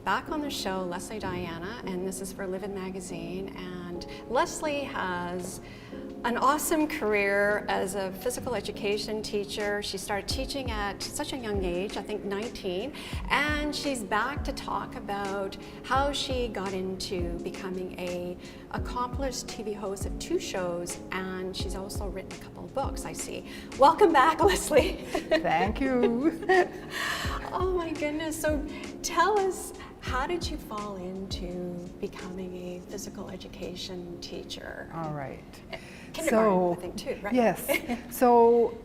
back on the show, Lesley Diana, and this is for Live In Magazine. And Lesley has an awesome career as a physical education teacher. She started teaching at such a young age, I think 19, and she's back to talk about how she got into becoming a accomplished TV host of 2 shows, and she's also written a couple of books, I see. Welcome back, Lesley. Thank you. Oh my goodness. So tell us, how did you fall into becoming a physical education teacher? All right. Kindergarten, I think, too, right? Yes. So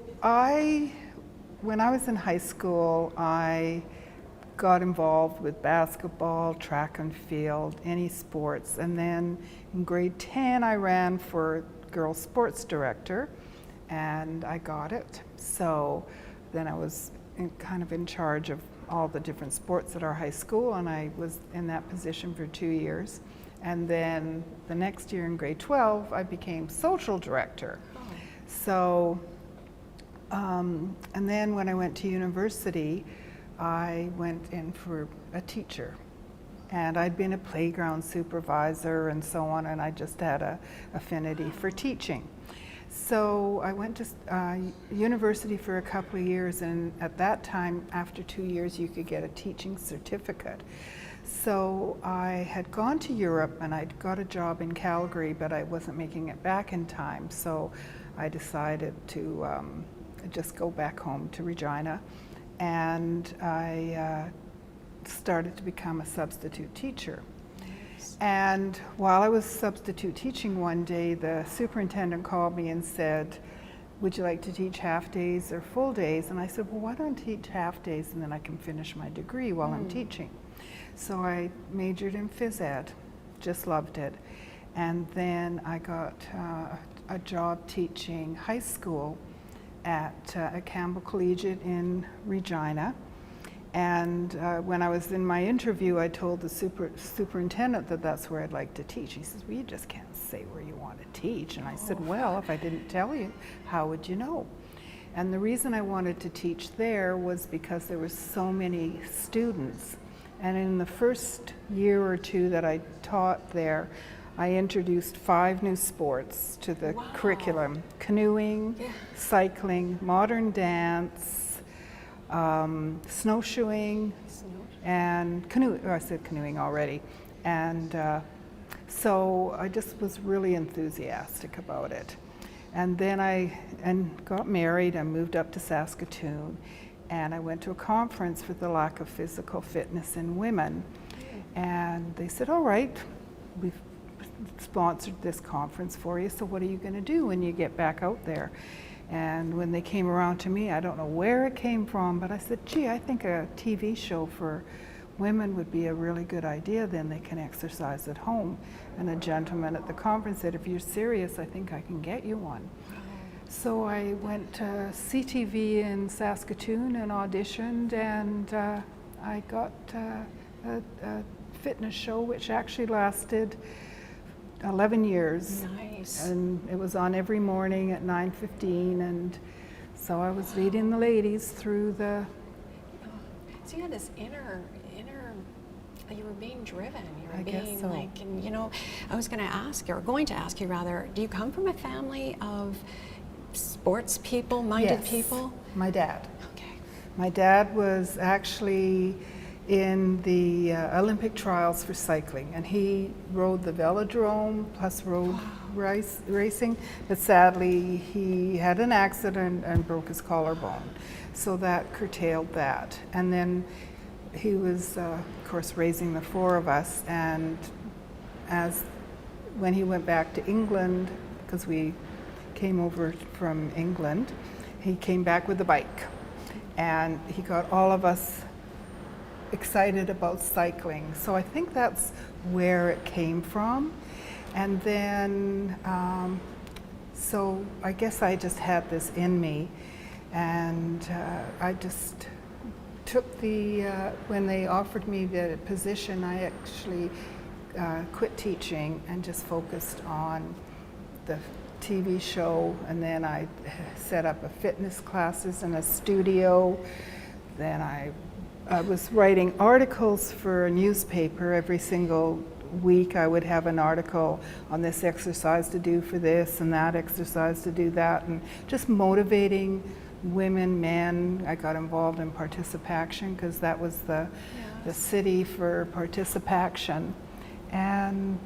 when I was in high school, I got involved with basketball, track and field, any sports. And then in grade 10, I ran for girls sports director, and I got it. So then I was kind of in charge of all the different sports at our high school, and I was in that position for 2 years. And then the next year in grade 12, I became social director. Oh. So, and then when I went to university, I went in for a teacher. And I'd been a playground supervisor and so on, and I just had an affinity for teaching. So I went to university for a couple of years, and at that time, after 2 years, you could get a teaching certificate. So I had gone to Europe, and I'd got a job in Calgary, but I wasn't making it back in time. So I decided to just go back home to Regina, and I started to become a substitute teacher. And while I was substitute teaching one day, the superintendent called me and said, "Would you like to teach half days or full days?" And I said, "Well, why don't I teach half days and then I can finish my degree while I'm teaching?" So I majored in phys ed, just loved it. And then I got a job teaching high school at Campbell Collegiate in Regina. And when I was in my interview, I told the superintendent that that's where I'd like to teach. He says, "Well, you just can't say where you want to teach." And I said, "Well, if I didn't tell you, how would you know?" And the reason I wanted to teach there was because there were so many students. And in the first year or 2 that I taught there, I introduced 5 new sports to the curriculum: canoeing, cycling, modern dance, snowshoeing, and canoe. I said canoeing already. And so I just was really enthusiastic about it. And then I got married and moved up to Saskatoon, and I went to a conference for the lack of physical fitness in women. And they said, "All right, we've sponsored this conference for you, so what are you going to do when you get back out there?" And when they came around to me, I don't know where it came from, but I said, "Gee, I think a TV show for women would be a really good idea. Then they can exercise at home." And a gentleman at the conference said, "If you're serious, I think I can get you one." So I went to CTV in Saskatoon and auditioned, and I got a fitness show, which actually lasted 11 years. Nice. And it was on every morning at 9:15, and so I was leading the ladies through the... So you had this inner, you were being driven. You were I being guess so. like, and you know, I was going to ask you, or going to ask you rather, do you come from a family of sports people, minded people? My dad. Okay. My dad was actually in the Olympic trials for cycling, and he rode the velodrome plus road racing, but sadly he had an accident and broke his collarbone, so that curtailed that. And then he was of course raising the 4 of us, and when he went back to England, because we came over from England, he came back with a bike, and he got all of us excited about cycling. So I think that's where it came from. And then, so I guess I just had this in me, and I just took when they offered me the position, I actually quit teaching and just focused on the TV show, and then I set up a fitness classes and a studio. Then I I was writing articles for a newspaper. Every single week I would have an article on this exercise to do for this and that exercise to do that, and just motivating women, men. I got involved in participation because that was the city for participation. And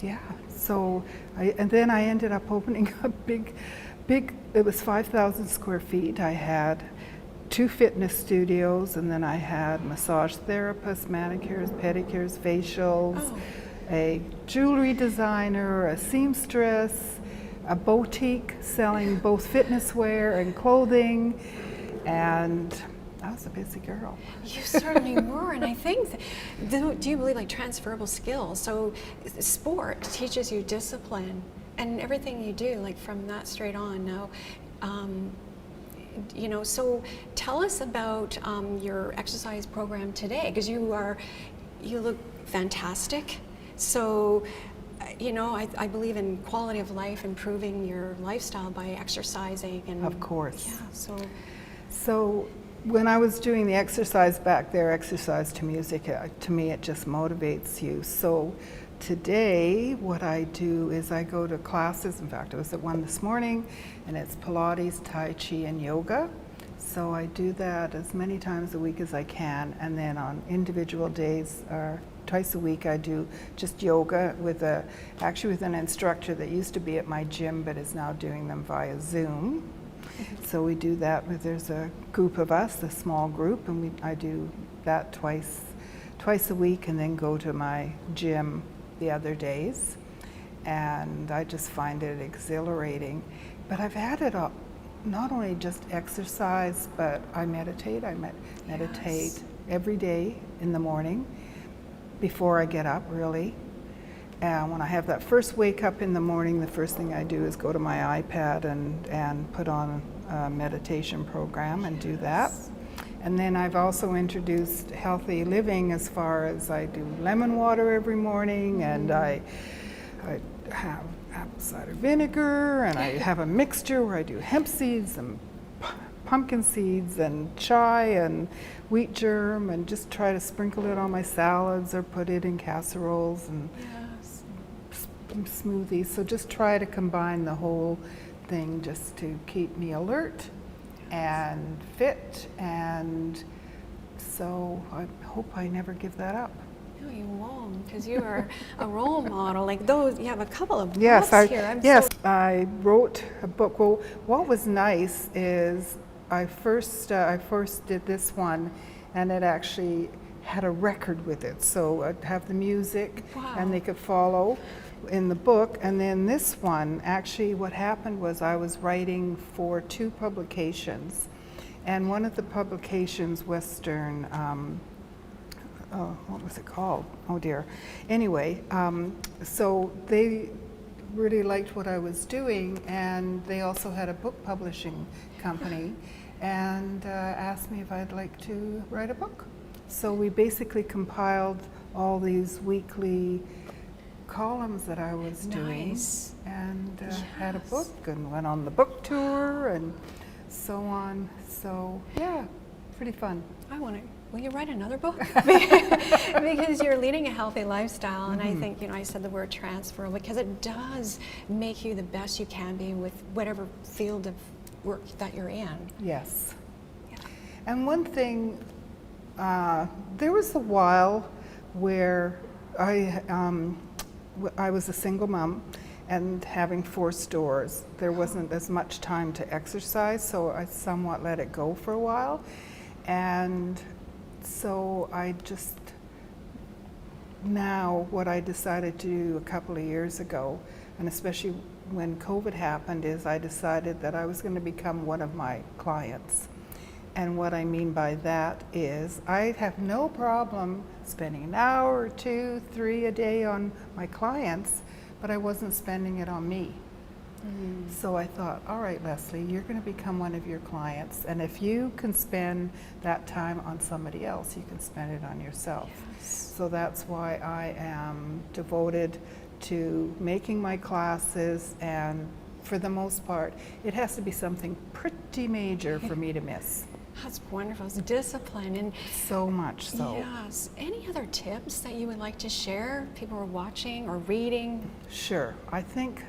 yeah, so and then I ended up opening a big, it was 5,000 square feet. I had 2 fitness studios, and then I had massage therapists, manicures, pedicures, facials, a jewelry designer, a seamstress, a boutique selling both fitness wear and clothing, and I was a busy girl. You certainly were, and I think, do you believe like transferable skills? So sport teaches you discipline, and everything you do, like from that straight on now, you know, so tell us about your exercise program today, because you look fantastic. So, you know, I believe in quality of life, improving your lifestyle by exercising. And of course. Yeah, so when I was doing the exercise back there, exercise to music, to me it just motivates you. So today what I do is I go to classes. In fact, I was at one this morning, and it's Pilates, Tai Chi, and yoga. So I do that as many times a week as I can, and then on individual days or twice a week I do just yoga with actually with an instructor that used to be at my gym but is now doing them via Zoom. So we do that there's a group of us, a small group, and I do that twice a week, and then go to my gym the other days, and I just find it exhilarating. But I've added up not only just exercise, but I meditate. I meditate every day in the morning before I get up, really. And when I have that first wake up in the morning, the first thing I do is go to my iPad and put on a meditation program and do that. And then I've also introduced healthy living, as far as I do lemon water every morning, and I have apple cider vinegar, and I have a mixture where I do hemp seeds and pumpkin seeds and chai and wheat germ, and just try to sprinkle it on my salads or put it in casseroles and smoothies. So just try to combine the whole thing just to keep me alert and fit, and so I hope I never give that up. No, you won't, because you are a role model. Like those, you have a couple of books here. I wrote a book. Well, what was nice is I first did this one, and it actually had a record with it. So I'd have the music, and they could follow in the book. And then this one, actually what happened was I was writing for 2 publications, and one of the publications, Western, what was it called? Oh dear. Anyway, so they really liked what I was doing, and they also had a book publishing company, and asked me if I'd like to write a book. So we basically compiled all these weekly columns that I was doing, and had a book, and went on the book tour and so on. So yeah, pretty fun. Will you write another book? Because you're leading a healthy lifestyle, and I think, you know, I said the word transferable because it does make you the best you can be with whatever field of work that you're in. Yes. Yeah. And one thing, there was a while where I was a single mom and having 4 stores. There wasn't as much time to exercise, so I somewhat let it go for a while. And so I just, now what I decided to do a couple of years ago, and especially when COVID happened, is I decided that I was going to become one of my clients. And what I mean by that is I have no problem spending an hour or 2, 3 a day on my clients, but I wasn't spending it on me. So I thought, all right, Lesley, you're going to become one of your clients, and if you can spend that time on somebody else, you can spend it on yourself. So that's why I am devoted to making my classes, and for the most part, it has to be something pretty major for me to miss. That's wonderful. It's discipline and So much so. yes. Any other tips that you would like to share? People are watching or reading. Sure. I think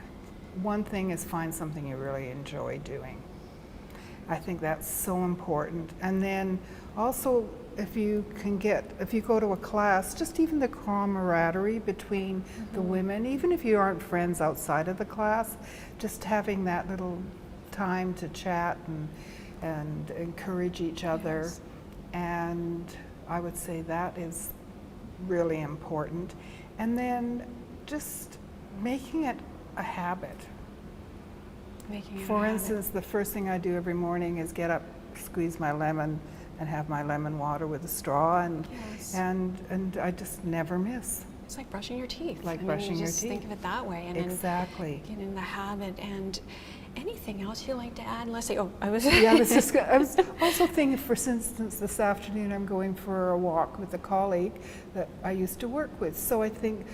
one thing is find something you really enjoy doing. I think that's so important. And then also, if you go to a class, just even the camaraderie between the women, even if you aren't friends outside of the class, just having that little time to chat and encourage each other. Yes. And I would say that is really important. And then just making it a habit. Making it a For habit. instance, the first thing I do every morning is get up, squeeze my lemon, and have my lemon water with a straw, Yes. and I just never miss. It's like brushing your teeth. Like I mean, brushing you your just think teeth. of it that way, and Exactly. then get in the habit. And anything else you'd like to add, Lesley? Oh, I was. Yeah, I was also thinking, for instance, this afternoon I'm going for a walk with a colleague that I used to work with. So I think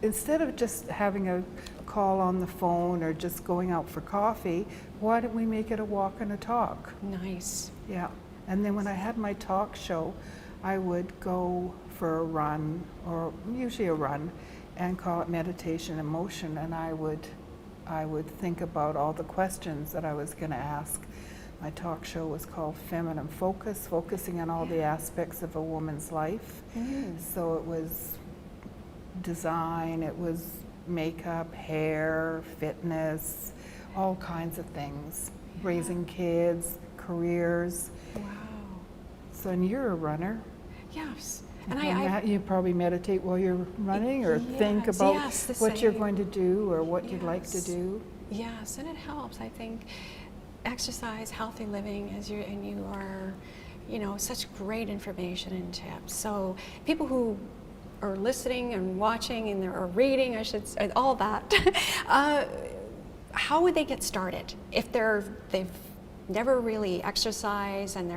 instead of just having a call on the phone or just going out for coffee, why don't we make it a walk and a talk? Nice. Yeah. And then when I had my talk show, I would go for a run, or usually a run, and call it meditation and motion, and I would think about all the questions that I was going to ask. My talk show was called Feminine Focus, focusing on all the aspects of a woman's life. So it was design, it was makeup, hair, fitness, all kinds of things. Raising kids, careers. Wow. So, and you're a runner. Yes. And You probably meditate while you're running, or think Yes, about yes, the what you're same. going to do or what you'd like to Yes. do. Yes, and it helps. I think exercise, healthy living, and you are, such great information and tips. So people who are listening and watching or reading, I should say, all that. How would they get started if they've never really exercised and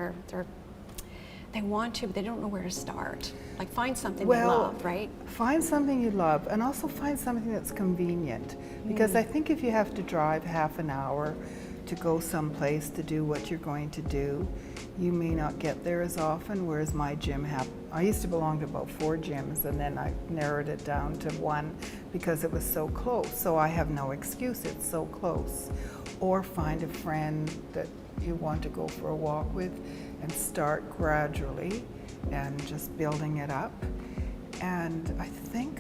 they want to, but they don't know where to start? Like, find something they love, right? Find something you love, and also find something that's convenient. Because I think if you have to drive half an hour to go someplace to do what you're going to do, you may not get there as often, whereas my gym I used to belong to about 4 gyms, and then I narrowed it down to 1 because it was so close. So I have no excuse, it's so close. Or find a friend that you want to go for a walk with and start gradually and just building it up. And I think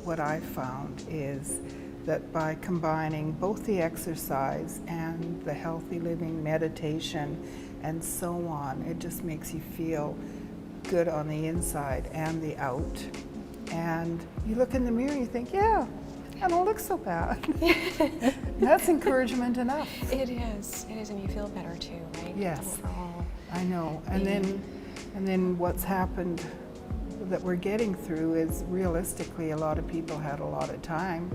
what I found is that by combining both the exercise and the healthy living, meditation, and so on, it just makes you feel good on the inside and the out. And you look in the mirror and you think, yeah, I don't look so bad. That's encouragement enough. It is, and you feel better too, right? Yes. Overall. I know. And then what's happened that we're getting through is, realistically, a lot of people had a lot of time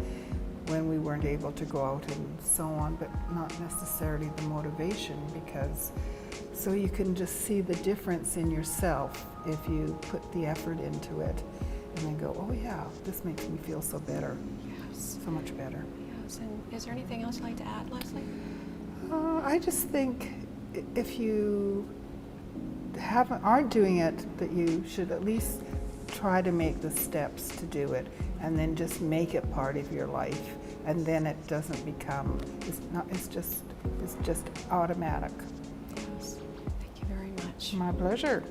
when we weren't able to go out and so on, but not necessarily the motivation, because so you can just see the difference in yourself if you put the effort into it and then go, oh yeah, this makes me feel so better. Yes. So much better. Yes. And is there anything else you'd like to add, Lesley? I just think if you aren't doing it, that you should at least try to make the steps to do it, and then just make it part of your life, and then it doesn't become, it's just automatic. Yes. Thank you very much. My pleasure.